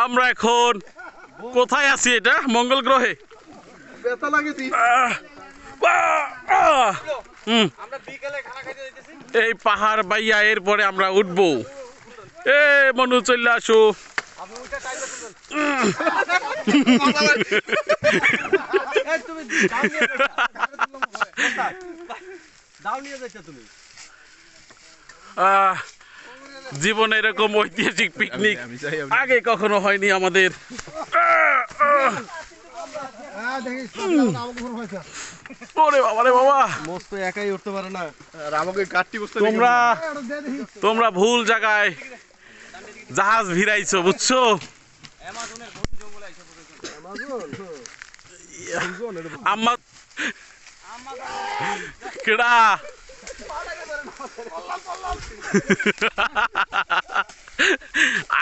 আমরা এখন কোথায় আছি? এটা মঙ্গল গ্রহে। এই পাহাড় বাইয়া এরপরে আমরা উঠবো। এ মনু চলে আসো। জীবনে এরকম ঐতিহাসিক পিকনিক আগে কখনো হয়নি আমাদের। ওরে বাবা রে বাবা, মস্ত একাই উঠতে পারে না, আর আমাকে গাড়ি বসতে তোমরা ভুল জায়গায় জাহাজ ভিড়াইছো, বুঝছো? আম্মা কেডা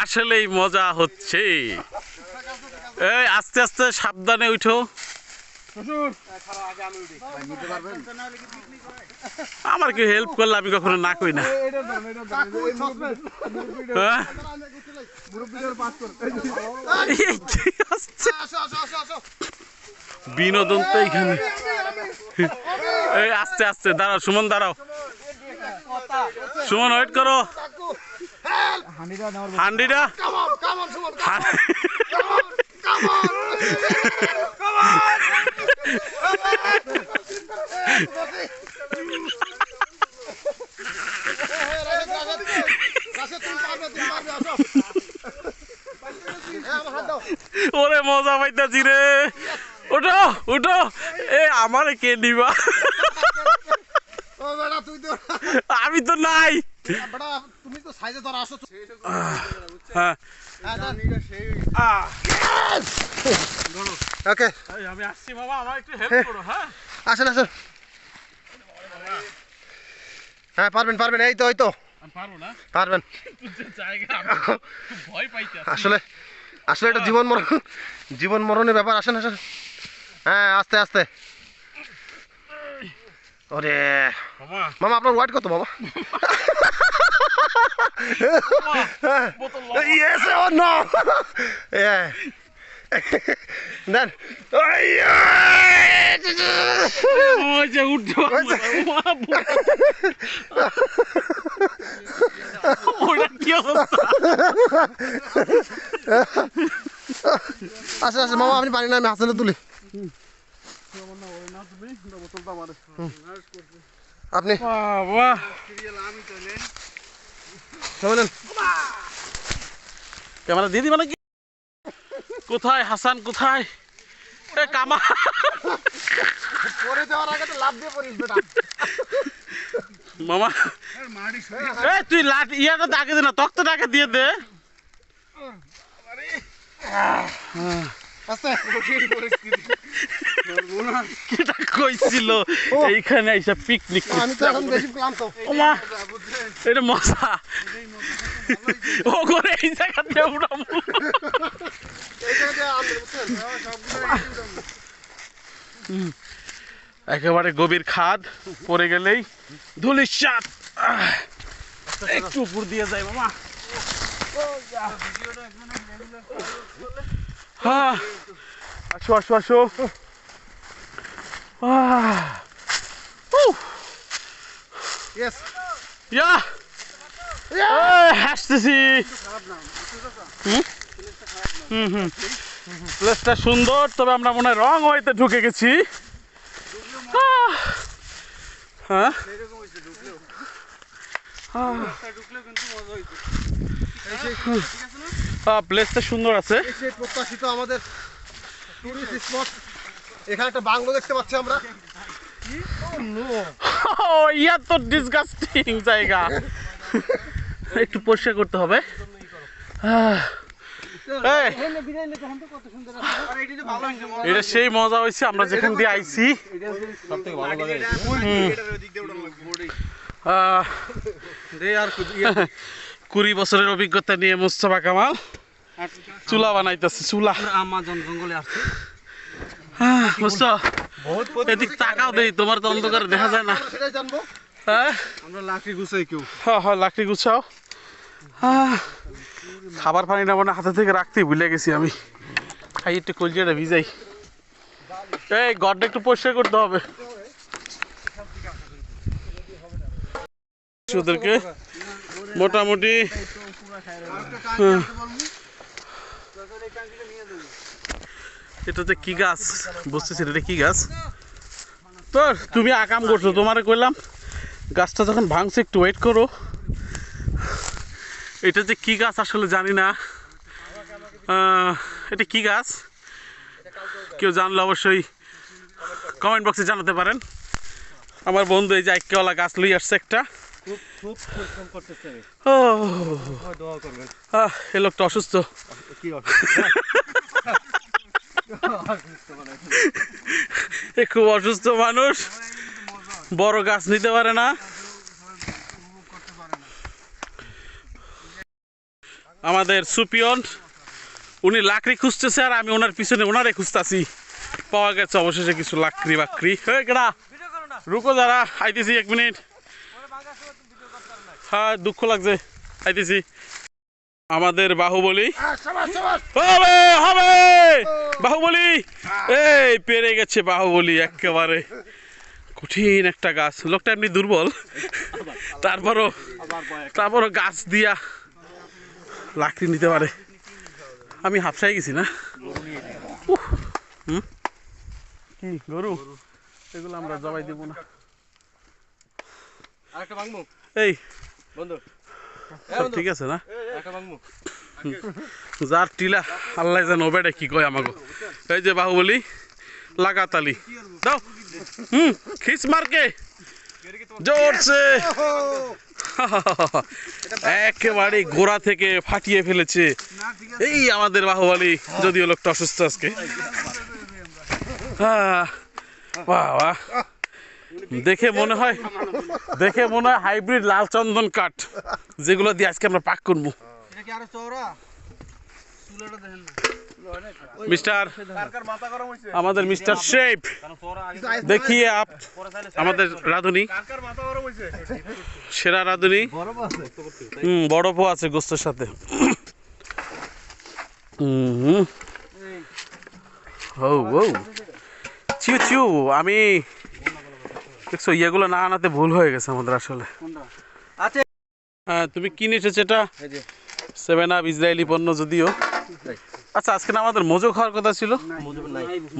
আসলেই মজা হচ্ছে। এই আস্তে আস্তে সাবধানে উঠো। আমার কি হেল্প করলে আমি কখনো না কই না। বিনোদন তো এইখানে। এই আস্তে আস্তে দাঁড়াও, সুমন দাঁড়াও, সুমন ওয়েট করো। হান্ডিটা ওরে মজা পাইতাছি রে। উঠো উঠো, এ আমার কে নিবা? আমি তো নাই। তুমি তো সাইজে ধর আসো। হ্যাঁ ওকে, আমি আসছি বাবা, আমার একটু হেল্প করো। হ্যাঁ আসেন আসেন। হ্যাঁ পারবেন পারবেন, এই তো এই তো পারবো না, পারবেন। ভয় পাইতে আসলে আসলে এটা জীবন মরণের ব্যাপার। আসেন আসেন। হ্যাঁ আস্তে আস্তে। ওরে মামা, আপনার ওয়েট কত মামা? Yes or no? Yeah. Then. আচ্ছা আচ্ছা মামা, আপনি পানি না, আমি হাসানে তুলি। আপনি ক্যামেরা দিয়ে দিবা নাকি? কোথায় হাসান, কোথায়? কামা মামা, তুই লাঠ ইয়াটা ডাকে দে না, তক্ত ডাকে দিয়ে দে। কইছিল এইখানে আইসা পিকনিক। এটা মজা। ও করে এই জায়গাতে উড়াবো। একেবারে গভীর খাদ, পড়ে গেলেই ধুলির সাত। একটু উপর দিয়ে যায় মামা। হ্যাঁ আসো আসো আসো। হাসতেছি। প্লেসটা সুন্দর, তবে আমরা মনে হয় রং হইতে ঢুকে গেছি। হ্যাঁ প্লেসটা সুন্দর আছে। প্রত্যাশিত আমাদের টুরিস্ট স্পট। এখানে একটা বাংলো দেখতে পাচ্ছি আমরা। ইয়া তো ডিসগাস্টিং জায়গা, একটু পরিষ্কার করতে হবে। এটা সেই মজা হয়েছে আমরা যেখান দিয়ে আইছি। 20 বছরের অভিজ্ঞতা নিয়ে মুস্তাফা কামাল চুলা বানাইতেছে। চুলা আমাজন জঙ্গলে আসছে। বুঝছো, এদিক তাকাও দেই, তোমার তো অন্ধকারে দেখা যায় না। হ্যাঁ আমরা লাকড়ি গুছাই কেউ। হ্যাঁ হ্যাঁ লাকড়ি গুছাও। খাবার পানিটা মানে হাতে থেকে রাখতেই ভুলে গেছি আমি। খাই একটু কলজিয়াটা ভিজাই। এই গড্ডা একটু পরিষ্কার করতে হবে ওদেরকে মোটামুটি। এটাতে কি গাছ বুঝতেছি, এটা কি গাছ? তো তুমি আকাম করছো, তোমারে কইলাম গাছটা যখন ভাঙছে একটু ওয়েট করো। এটা যে কি গাছ আসলে জানি না। এটা কি গাছ কেউ জানলে অবশ্যই কমেন্ট বক্সে জানাতে পারেন। আমার বন্ধু এই যে আইক্যওয়ালা গাছ লই আসছে একটা। এই লোকটা অসুস্থ। খুব অসুস্থ মানুষ, বড় গাছ নিতে পারে না। আমাদের সুপিয়ন উনি লাকড়ি খুঁজতেছে আর আমি ওনার পিছনে ওনারে খুঁজতেছি। পাওয়া গেছে অবশেষে কিছু লাকড়ি বাকড়ি। রুকো যারা, আইতেছি 1 মিনিট। হ্যাঁ দুঃখ লাগছে, আইতেছি। আমাদের বাহুবলী হবে হবে, বাহুবলী এই পেরে গেছে বাহুবলী একেবারে। কঠিন একটা গাছ, লোকটা এমনি দুর্বল, তারপরও গাছ দিয়া লাকড়ি নিতে পারে। আমি হাফসাই গেছি না। কি গরু এগুলো আমরা জবাই দেব না। এই সব ঠিক আছে না? যার টিলা আল্লাহ জানো বেটা কি কয় আমাকে। এই যে বাহুবলী লাগাতালি দাও, খিস মারকে জোরছে একেবারে গোড়া থেকে ফাটিয়ে ফেলেছে এই আমাদের বাহুবলী। যদিও লোকটা অসুস্থ আজকে। বাহ বাহ, দেখে মনে হয় হাইব্রিড লাল চন্দন কাঠ, যেগুলো দিয়ে আজকে আমরা পাক করবো। মিস্টার আমাদের মিস্টার শেফ দেখিয়ে আমাদের রাঁধুনি, সেরা রাঁধুনি। বরফও আছে গোস্তের সাথে। চিউ চিউ, আমি দেখছো ইয়েগুলো না আনাতে ভুল হয়ে গেছে আমাদের আসলে। হ্যাঁ তুমি কি নিয়েছো? এটা 7 আপ ইসরায়েলি পণ্য যদিও। আচ্ছা আজকে না আমাদের মোজো খাওয়ার কথা ছিল,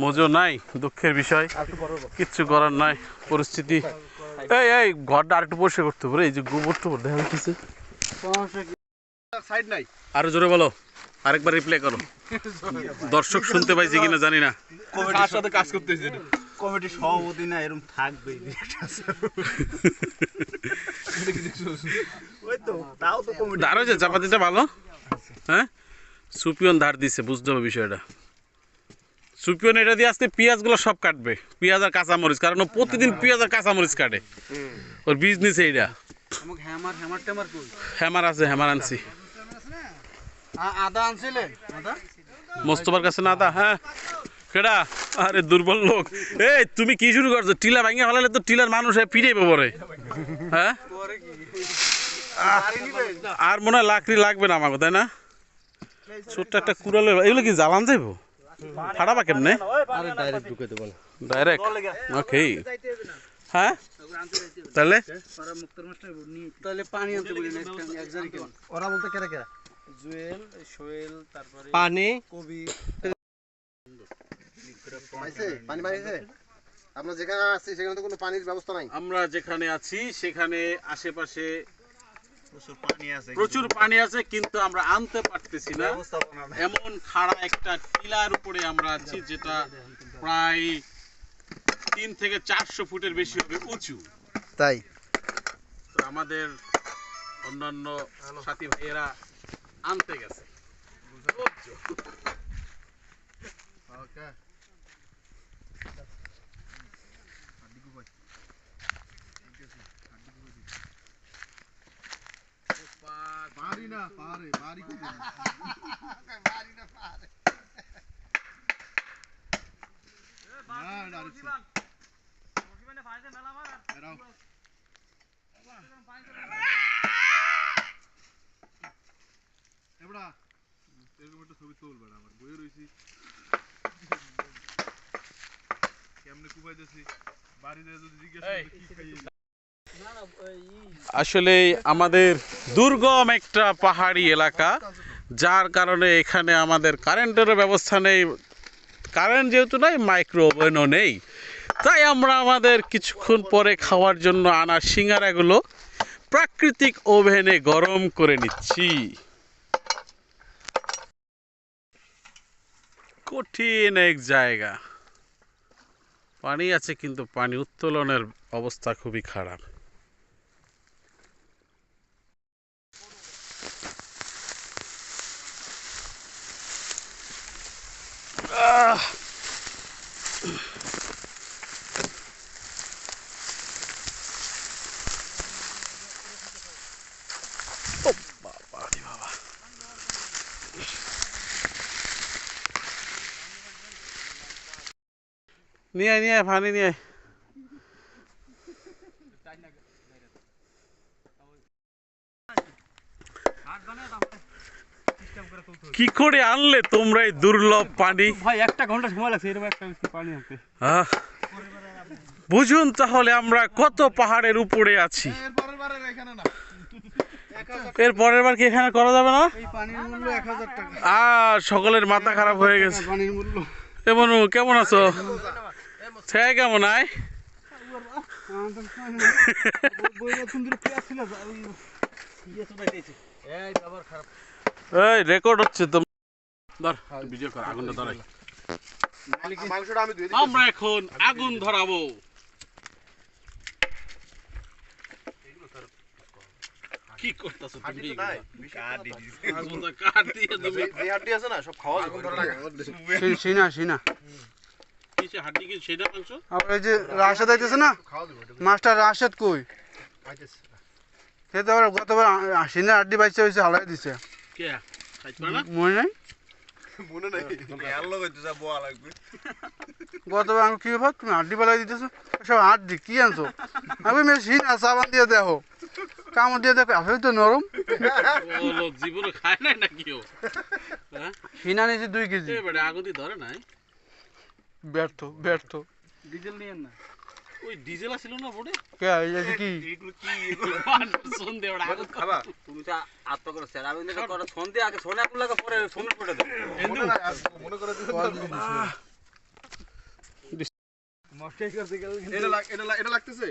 মোজো নাই, দুঃখের বিষয়, কিচ্ছু করার নাই পরিস্থিতি। এই ঘরটা আর একটু পরিষ্কার করতে পারে, এই যে গোবর টোবর দেখা যাচ্ছে। আরো জোরে বলো, আরেকবার রিপ্লাই করো। দর্শক শুনতে পাইছি কিনা জানি না। কার সাথে কাজ করতেছে কমিটির সভাপতি না এরকম থাকবে। ধার হয়েছে চাপাতিটা ভালো। হ্যাঁ সুপিয়ন ধার দিছে, বুঝতে হবে বিষয়টা। সুপিয়ন এটা দিয়ে আজকে পেঁয়াজ গুলো সব কাটবে, পেঁয়াজ আর কাঁচামরিচ, কারণ ও প্রতিদিন পেঁয়াজ আর কাঁচামরিচ কাটে, ওর বিজনেস এইটা। হ্যামার আছে, হ্যামার আনছি। আদা আনছিলে? মোস্তফার কাছে না আদা? হ্যাঁ কেডা? আরে দুর্বল লোক। এই তুমি কি শুরু করছো? টিলা ভাঙিয়ে ফেলালে তো টিলার মানুষ পিড়ে পরে। হ্যাঁ আর মনে হয় লাকড়ি লাগবে না আমাকে, তাই না? ছোট্ট একটা কুড়ালে এগুলো কি জ্বালান যাইবো? ফাটাবা কেমনে? ডাইরেক্ট ওকে। হ্যাঁ তাহলে পানি আনতে বলি না, ওরা বলতে কেরা কেরা? জুয়েল, সোহেল, তারপরে পানি, কবি। আমরা যেখানে আছি সেখানে তো কোনো পানির ব্যবস্থা নাই। আমরা যেখানে আছি সেখানে আশেপাশে প্রচুর পানি আছে, কিন্তু আমরা আনতে পারতেছি না। এমন খাড়া একটা টিলার উপরে আমরা আছি, যেটা প্রায় 3 থেকে 400 ফুটের বেশি হবে উঁচু। তাই তো আমাদের অন্যান্য সাথী ভাইয়েরা আনতে গেছে। এরকম একটা ছবি তোল বেড়া আমার বইয়ে রয়েছি কেমনে কুপাইতেছি বাড়িতে যদি জিজ্ঞেস করে কি খাই আসলে আমাদের দুর্গম একটা পাহাড়ি এলাকা, যার কারণে এখানে আমাদের কারেন্টেরও ব্যবস্থা নেই। কারেন্ট যেহেতু নাই, মাইক্রো ওভেনও নেই, তাই আমরা আমাদের কিছুক্ষণ পরে খাওয়ার জন্য আনা সিঙ্গারাগুলো প্রাকৃতিক ওভেনে গরম করে নিচ্ছি। কঠিন এক জায়গা, পানি আছে কিন্তু পানি উত্তোলনের অবস্থা খুবই খারাপ। ও বাবা রে বাবা, নিয়ে আয়, নিয়ে আয়, পানি নিয়ে আয়। কি করে আনলে তোমরা এই দুর্লভ পানি? ভাই 1 ঘন্টা সময় লাগছে এরকম একটা পানি আনতে। আহ, বুঝুন তাহলে আমরা কত পাহাড়ের উপরে আছি। এর পরের বার কি এখানে করা যাবে না? এই পানির মূল্য 1000 টাকা। সকলের মাথা খারাপ হয়ে গেছে। পানির মূল্য এমন কেমন আছো? সে কেমন আয়? এই রেকর্ড হচ্ছে তো, ধর ভিডিও কর, আগুনটা ধরাই। মাংসটা আমি ধুয়ে আমরা এখন আগুন ধরাবো। কি করতেছো তুমি? আগুনটা কাট দিয়ে তুমি যে হাড্ডি আছে না সব খাওয়া আগুন ধরে লাগা সিনা সিনা কিসে হাড্ডি কি সেটা মাংস? আবার এই যে রাশেদ আইতেছে না, খাওয়া দেবো মাস্টার রাশেদ কই? আইতেছে সে তো আবার গতবার সিনা আড্ডি বাইছে হয়েছে হালাই দিছে, কে খাইতে পারে না? মনে নাই? মনে নাই এর লোক হইতে যা বোয়া লাগবে গতবার আমি কি ব্যাপার, তুমি আড্ডি বেলায় দিতেছো সব আড্ডি কি আনছো? আমি সিনা সাবান দিয়ে দেখো, কামড় দিয়ে দেখো, আসলে তো নরম। ও লোক জীবনে খায় নাই নাকি ও? হ্যাঁ, সিনা নিয়েছি 2 কেজি। এবারে আগুনই ধরে নাই। ব্যর্থ ব্যর্থ। ডিজেল নিয়েন না, ওই ডিজেল আছিল না বোর্ডে? কে এই যে কি এগুলো কি এগুলো সন্ধে ওটা আগুন খাবা তুমি তো আত্ম করে স্যার আমি দেখো করে সন্ধে আগে সোনা কুলাকে পরে সমুদ্র করে দাও মনে নাই আর মনে করে দিতে এটা লাগতেছে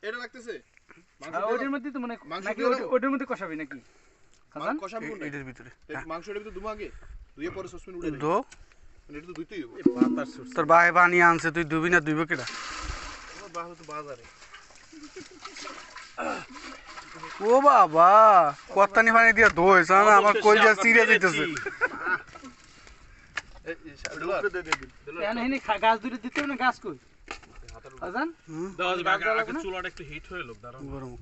এটা লাগতেছে ওটার মধ্যে তো মানে মাংস নাকি দিয়ে দাও। ওটার মধ্যে কষাবি নাকি? কষাবো না এটার ভিতরে মাংসটা ভিতরে দুমা আগে দুইয়ে পরে সসপেন উড়ে দেব দো এটা তো দুইতেই হবে তোর ভাই বানিয়ে আনছে, তুই দুবি না দুইব কেটা? আমার বাবা তো বাজারে ও বাবা কত্তানি পানি দিয়ে ধোয় না, আমার কই যা সিরিয়াস হইতেছে। গাছ দুটো দিতে না, গাছ কই আজান দাও যে আগে চুলাটা একটু হিট হয়ে লোক দাঁড়াও। গরম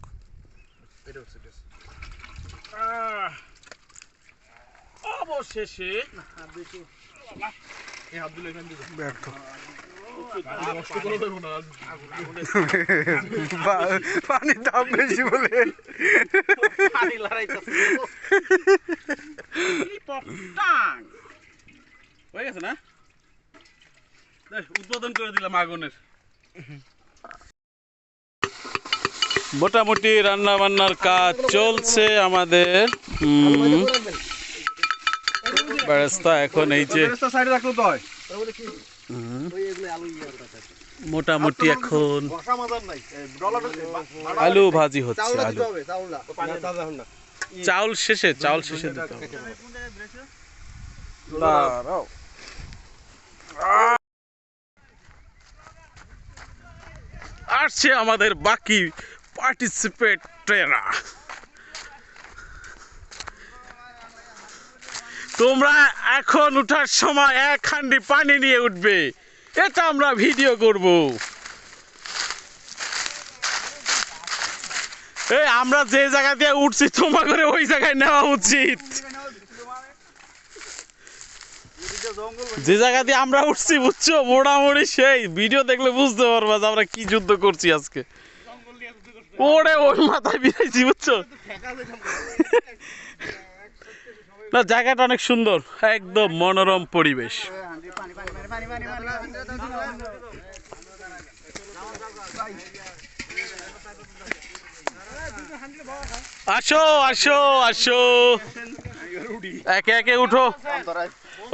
এটা হচ্ছে এটা অবশেষে এই হাত দিলে এখান দিয়ে ব্যর্থ। নষ্ট করে দেব না পানির দাম বেশি বলে পানি লড়াইতেছে। পপটাং হয়ে গেছে না? দেখ উদ্বোধন করে দিলাম আগুনের। মোটামুটি রান্না বান্নার কাজ চলছে আমাদের। ব্যবস্থা এখন এই যে সাইডে রাখলো তো হয় মোটামুটি এখন বসা মাজার নাই ডলার আলু ভাজি হচ্ছে। আলু হবে চাউলটা পানি তাজা হন না চাউল শেষে দিতে হবে। দাঁড়াও। আসছে আমাদের বাকি পার্টিসিপেটরা। তোমরা এখন উঠার সময় 1 হান্ডি পানি নিয়ে উঠবে, এটা আমরা ভিডিও করব। এই আমরা যে জায়গা দিয়ে উঠছি তোমার করে ওই জায়গায় নেওয়া উচিত। যে জায়গা দিয়ে আমরা উঠছি বুঝছো, মোটামুটি সেই ভিডিও দেখলে বুঝতে পারবা যে আমরা কি যুদ্ধ করছি আজকে। ওরে ওই মাথায় বিরাইছি বুঝছো। না জায়গাটা অনেক সুন্দর, একদম মনোরম পরিবেশ। আসো আসো আসো, একে একে উঠো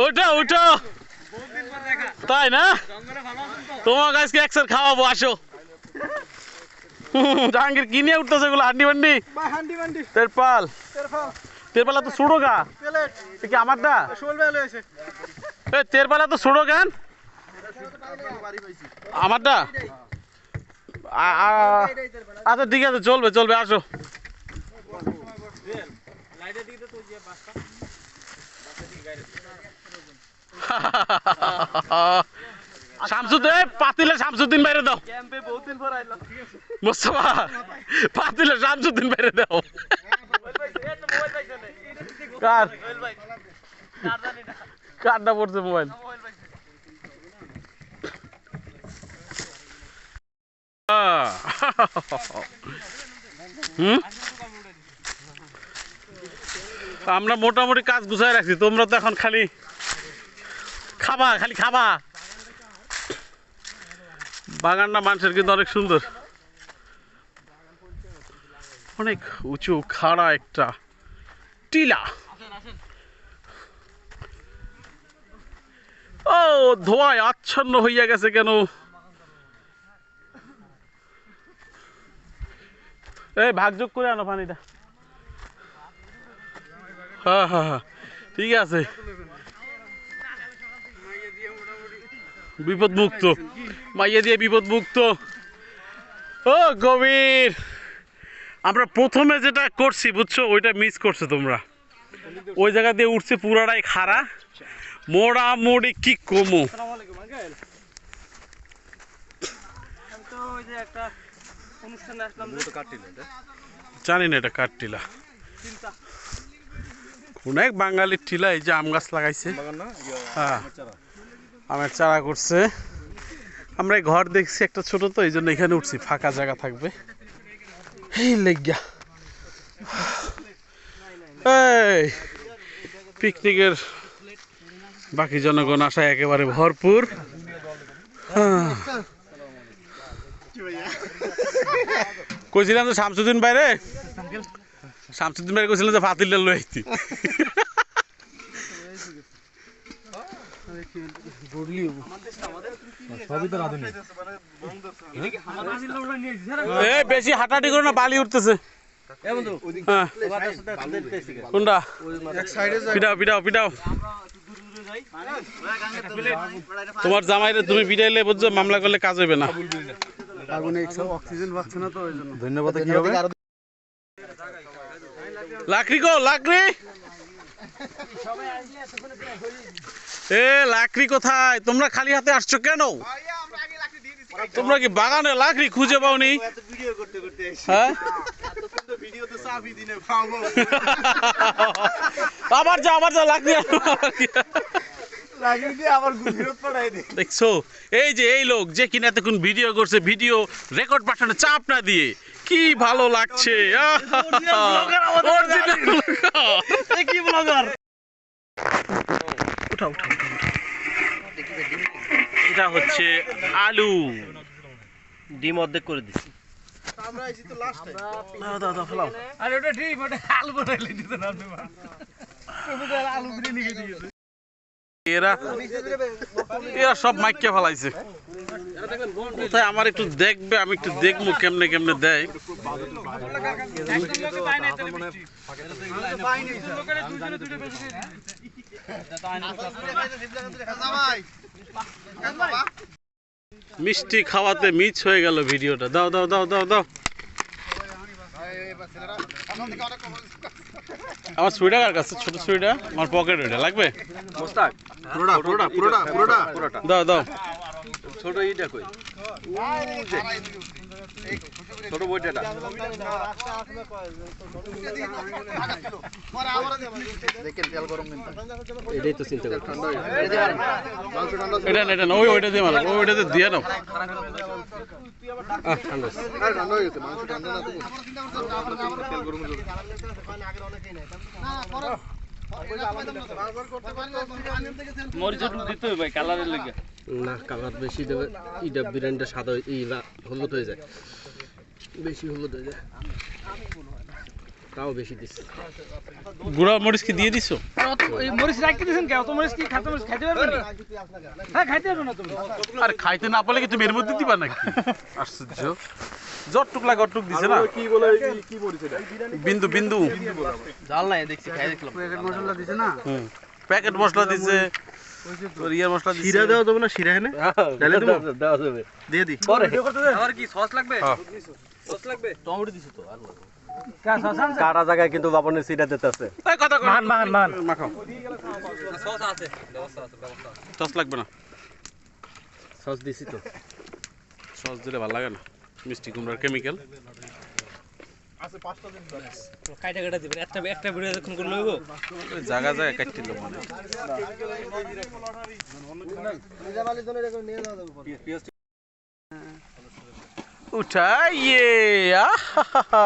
উঠো উঠো। তাই না, তোমাকে আজকে একসাথে খাওয়াবো, আসো। জাহাঙ্গীর কি নিয়ে উঠতেছে এগুলো? হান্ডি বান্ডি, তেরপাল তেরপালা তো ছোড়ো গা, এ কি আমারটা? এ তেরপালা তো ছোড়ো গান আমারটা। আচ্ছা ঠিক আছে, চলবে চলবে, আসো। শামসুদ্দিন পাতিলে, শামসুদ্দিন বাইরে দাও। মোস্তফা পাতিলে শামসুদ্দিন বাইরে দাও। কার কারটা পড়ছে মোবাইল? আমরা মোটামুটি কাজ গুছাই রাখছি, তোমরা তো এখন খালি খাবা, খালি খাবা। বাগানটা মানুষের কিন্তু অনেক সুন্দর, অনেক উঁচু খাড়া একটা টিলা। ও ধোঁয়ায় আচ্ছন্ন হইয়া গেছে কেন? এই ভাগযোগ করে আনো পানিটা। হ্যাঁ হ্যাঁ হ্যাঁ, ঠিক আছে, বিপদ মুক্ত, মাইয়া দিয়ে বিপদ মুক্ত। ও গভীর, আমরা প্রথমে যেটা করছি বুঝছো, ওইটা মিস করছো তোমরা। ওই জায়গা দিয়ে উঠছে পুরাটাই খাড়া, মোড়ামুড়ি কি কমো। জানি না এটা কার টিলা, কোন এক বাঙালির টিলা। এই যে আম গাছ লাগাইছে, হ্যাঁ আমের চারা করছে। আমরা এই ঘর দেখছি একটা ছোট, তো এই জন্য এখানে উঠছি, ফাঁকা জায়গা থাকবে এই লেগিয়া। এই পিকনিকের বাকি জনগণ আশায় একেবারে ভরপুর। কইছিলাম তো শামসুদ্দিন বাইরে, শামসুদ্দিন বাইরে কইছিলাম যে ফাতিলটা লই আইতি। বেশি হাঁটাহাঁটি করো না, বালি উঠতেছে। কোনটা? পিটাও পিটাও পিটাও। তোমার জামাইরে তুমি পিটাইলে বুঝছো, মামলা করলে কাজ হইবে না। অক্সিজেন পাচ্ছে না তো, ওই জন্য। ধন্যবাদ। কি হবে? লাকড়ি গো, লাকড়ি। এ লাকড়ি কোথায়? তোমরা খালি হাতে আসছো কেন? তোমরা কি বাগানে লাকড়ি খুঁজে পাওনি? হ্যাঁ, আবার যা আবার যা লাকড়ি দেখছো। এই যে এই লোক যে কিনা এতক্ষণ ভিডিও করছে, ভিডিও রেকর্ড পাঠানো চাপ না দিয়ে, কি ভালো লাগছে। এটা হচ্ছে আলু, ডিম অর্ধেক করে দিচ্ছি। এরা এরা সব মাইকে ফেলাইছে। কোথায় আমার একটু দেখবে, আমি একটু দেখবো কেমনে কেমনে দেয়। মিষ্টি খাওয়াতে মিস হয়ে গেল ভিডিওটা। দাও দাও দাও দাও দাও। আমার সুইটা কার কাছে? ছোট সুইটা আমার পকেট, ওইটা লাগবে? দাও দাও। ছোট ইটা কই, ছোট বইটা এটাই তো চিন্তা করছি। এটা না, এটা না, ওইটা দিয়ে মারো, ওইটাতে দিয়ে নাও। মরিচ একটু দিতে হবে ভাই কালারের লেগে। না কালার বেশি দেবে, ইটা বিরিয়ানিটা সাদা হলুদ হয়ে যায়, বেশি হলুদ হয়ে যায়, তাও বেশি দিচ্ছে। গুঁড়া মরিচ কি দিয়ে দিছো? মরিচ রাখতে দিয়েছেন কে? অত মরিচ কি খাতে খাইতে পারবেন? হ্যাঁ খাইতে পারবে না তুমি। আর খাইতে না পারলে কি তুমি এর মধ্যে দিবা নাকি? আশ্চর্য, যতটুক লাগে অতটুক দিছে না। কি বলে কি বলেছে এটা? বিন্দু বিন্দু জাল নাই দেখছি খাই দেখলাম। প্যাকেট মশলা দিছে না, প্যাকেট মশলা দিছে, তোর ইয়ের মশলা দিছে। শিরা দেওয়া যাবে না? শিরা এনে ঢেলে দেবো, দেওয়া যাবে। দিয়ে দি। আর কি সস লাগবে? হ্যাঁ। সস লাগবে? টমেটো দিছো তো আর কাটা জায়গায় কিন্তু বাবনের সিটা দিতে আছে। এই কথা কই মান মাখাও। সস আছে, ব্যবস্থা আছে, ব্যবস্থা আছে। সস লাগবে না, সস দিছি তো। সস দিলে ভালো লাগে না, মিষ্টি কুমড়ার কেমিক্যাল। কাইটা কাটা দিবেন, একটা ভিডিও যখন করে লইব। জায়গা জায়গা কাটছিল মনে উঠাইয়ে। আহা,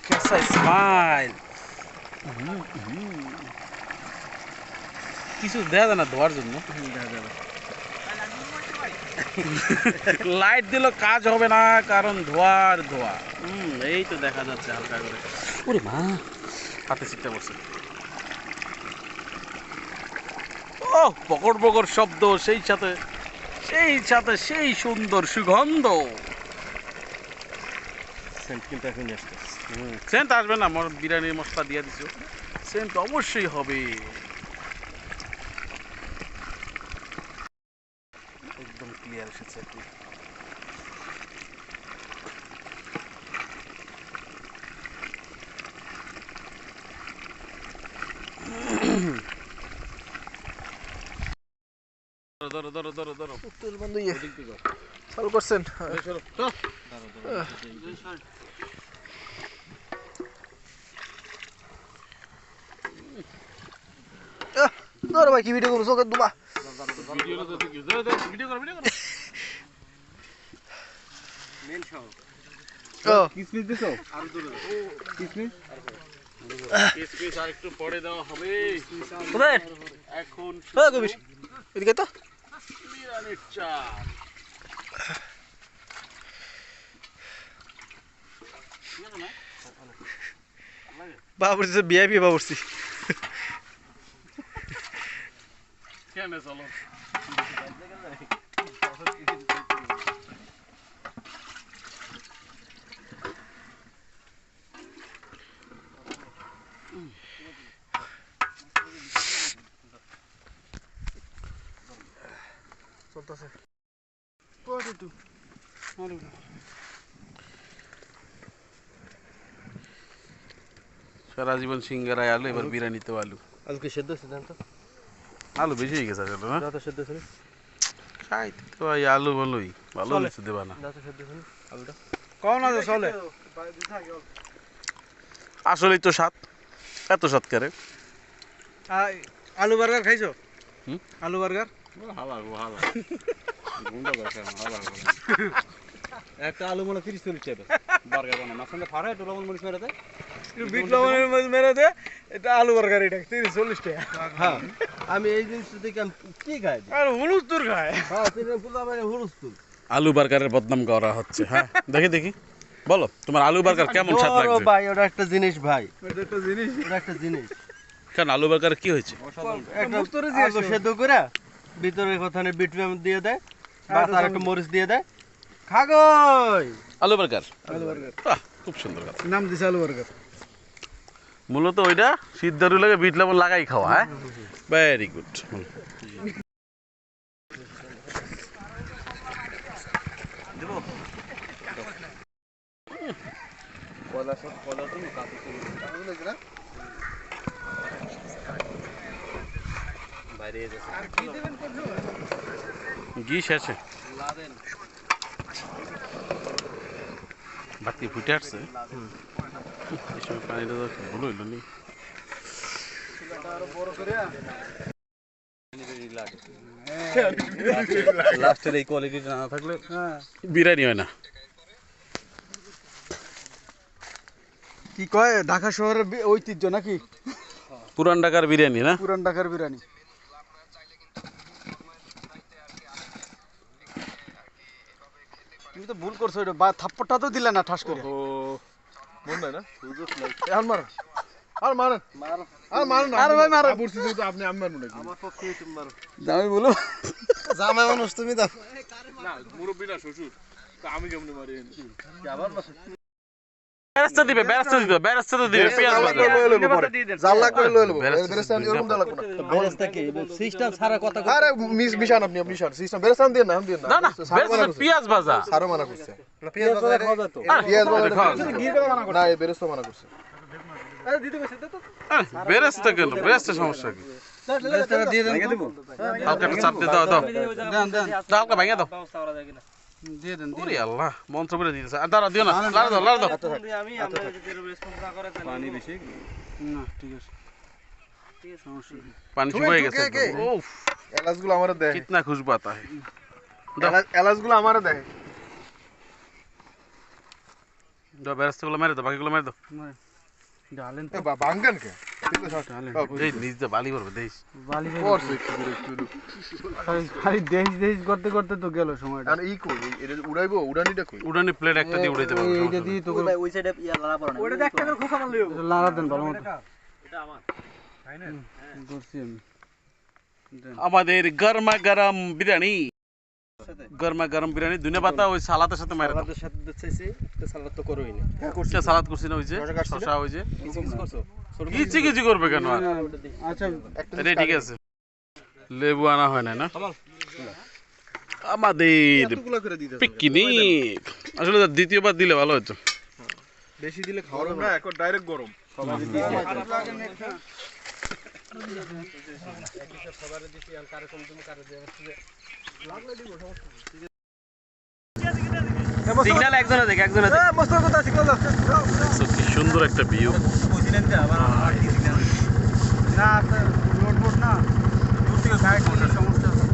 कैसा স্মাইল। কিছু দেয়া যায় না ধোয়ার জন্য, লাইট দিলে কাজ হবে না কারণ ধোয়ার ধোয়া। এই তো দেখা যাচ্ছে হালকা করে। ওরে মা, হাতে চিন্তা করছে। ও পকড় পকড় শব্দ, সেই সাথে সেই সুন্দর সুগন্ধ। সেন্ট কিন্তু এখন আসছে। সেন্ট আসবে না, আমার বিরিয়ানির মশলা দিয়ে দিছো, সেন্ট অবশ্যই হবে। একদম ক্লিয়ার এসেছে এখন। ধরো ধরো ধরো ধরো ধরো। চালু করছেন? ধরো ভাই, কি ভিডিও করছো? চোখের দুবা। ভিডিও করো, ভিডিও করো। কিসমিস দিছো? কিসমিস? কিসমিস আর একটু পরে দেওয়া হবে। কোথায়? এখন হ্যাঁ কবির, এদিকে তো। বিরিয়ানির চাল। বাবুর্চি ভিআইপি বাবুর্চি। কেন চলো চলতেছে। সারা জীবন সিঙ্গারায় আলু, এবার বিরিয়ানিতেও আলু। আজকে সেদ্ধ হচ্ছে জান তো? আলু বেশি হয়ে গেছে আসলে না? দাঁতে সেদ্ধ হচ্ছে না? খাইতে তো ভাই আলু ভালোই, ভালো কিছু দেবা না। দাঁতে সেদ্ধ হচ্ছে না আলুটা? কও না যে চলে। আসলেই তো স্বাদ, এত স্বাদ করে। আলু বার্গার খাইছো? হুম? আলু বার্গার একটা আলু মনে 30-40 টাকা বার্গার বানায় মাছটা ফাড়া একটু লবণ মরিচ মেরে দেয়। বিট লবণের মধ্যে মেরে দে, এটা আলু বার্গার, এটা 30-40 টাকা। হ্যাঁ, আমি এই জিনিসটা দেখে আমি কি খাই? আর হুলুস্তুর খায়। হ্যাঁ, তিনের পুলা মানে হুরুস্তুল। আলু বার্গারের বদনাম করা হচ্ছে। হ্যাঁ দেখি দেখি, বলো তোমার আলু বার্গার কেমন স্বাদ বড় লাগছে? ভাই, ওটা একটা জিনিস ভাই, এটা একটা জিনিস। ওটা একটা জিনিস। কেন আলু বার্গার কি হয়েছে? একটা মুস্তরে দিয়ে আলু সেদ্ধ করে ভিতরে কথানে বিট দিয়ে দেয়, বাস আর একটা মরিচ দিয়ে দেয়, খাগই আলু বার্গার, আলু বার্গার বাহ, খুব সুন্দর কথা। নাম দিছে আলু বার্গার। মূলত ওইটা সিদ্ধারু লাগে বিট লবণ লাগাই খাওয়া। হ্যাঁ, ভেরি গুড। ঘি শেষে বাতি ফুটে আসছে। এই সময় পানিটা তো ভুল হইল নি। লাস্টের এই কোয়ালিটিটা না থাকলে বিরিয়ানি হয় না। কি কয়, ঢাকা শহরের ঐতিহ্য নাকি? পুরান ঢাকার বিরিয়ানি না? পুরান ঢাকার বিরিয়ানি। তুমি তো ভুল করছো, এটা থাপ্পড়টা তো দিলে না ঠাস করে। ও মন নাই না এখন মার আর মারেন আর মারেন আরে ভাই মারো। পড়ছি তো আপনি আমি মারবো নাকি আমি বলো জামাই মানুষ তুমি দাও। না মুরব্বী না শ্বশুর তা আমি কেমনে মারি বেরেস্তা দিবে, বেরেস্তা দিবে, বেরেস্তা তো দিবে, পেঁয়াজ ভাজা। জাল লাগবে লয়ে লব। বেরেস্তা বেরেস্তা এরকম দাও লাগবে না। বেরেস্তা কি সিস্টেম সারা কথা আরে মিশান আপনি মিশান সিস্টেম বেরেস্তা দিয়ে না দিয়ে না। না না, বেরেস্তা তো পেঁয়াজ ভাজা। সারো মানা করছে। পেঁয়াজ ভাজা খাওয়া যায় তো। পেঁয়াজ বলা খাওয়া না এই বেরেস্তা মানা করছে। বেরেস্তা কেন? বেরেস্তা সমস্যা কি? বেরেস্তা দিয়ে দেন তো। হালকা একটু চাপ দিয়ে দাও, দাও। দেন দেন দাও, হালকা ভেঙে দাও। দিয়ে দেন। ওরে আল্লাহ, মন্ত্র বলে দিয়েছে। আর দাঁড়াও, দিও না, লাড়া দাও, লাড়া দাও। পানি বেশি না ঠিক আছে। সমস্যা নেই। পানি শুকিয়ে গেছে একদম। উফ, এলাচগুলো আমারে দেয়। কিতনা খুশবু आता है। এলাচগুলো আমারে দেয়। দাও, বেরেস্তাগুলো মেরে দাও, বাকিগুলো মেরে দাও। ডালেন তো বাঙ্গান কে? এই নিচ দিয়ে বালি করবে, দেখ। বালি খালি দেশ করতে করতে তো গেল সময়টা। আর এই কই এটা উড়াইবো উড়ানিটা কই উড়ানি প্লেট একটা দিয়ে উড়াইতে পারবো। এইটা দিয়ে তো ওই সাইডে ইয়া লাড়া পড়ে না ওইটা একটা করে খোসা মারলিও লাড়া দেন ভালো মতো। এটা আমার করছি আমি। আমাদের গরমা গরম বিরিয়ানি, গরমা গরম বিরিয়ানি, ধনে পাতা ওই সালাদের সাথে মেরে দাও। সালাদের সাথে চাইছি তো সালাদ তো করোই না। করছে সালাদ করছি না, ওই যে শসা, ওই যে কিছু কিছু করছো কিচি কিচি করবে কেন? আর আচ্ছা এটা ঠিক আছে। লেবু আনা হয় না না আমাদের এতগুলা করে দিতে পিকনিক। আসলে দ্বিতীয়বার দিলে ভালো হতো। বেশি দিলে খাওয়া না এখন ডাইরেক্ট গরম সিগন্যাল একজনে দেখ একজনে দেখ So, কি সুন্দর একটা ভিউ। না রোড বোর্ড না দূর থেকে গাইড করতে সমস্যা আছে।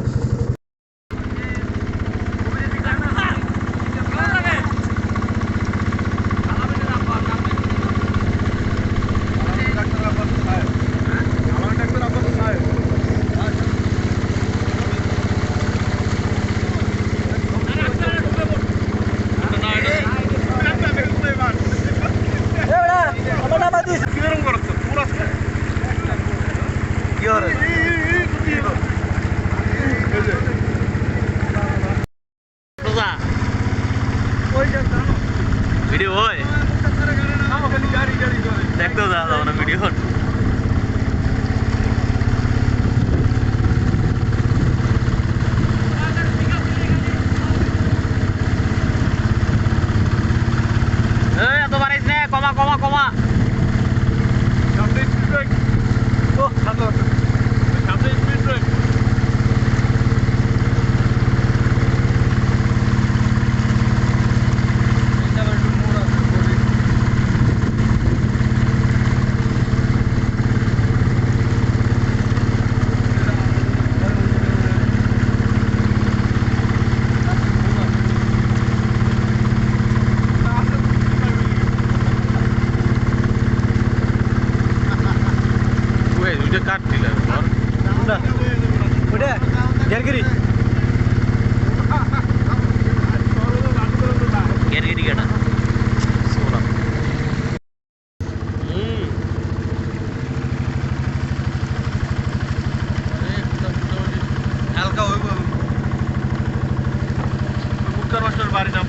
ভিডিও হয় দেখতেও যাওয়া না ভিডিও এত বাড়াইছ না, কমা কমা কমা সামনে স্পিড ব্রেক ও ভালো সামনে স্পিড ব্রেক ওই ওইটা কাট দিলে ধর। ওটা গেরগিরি গেরগেরি কেটা সোলা। হালকা হইব মুক্তার মাস্টার বাড়ি নাম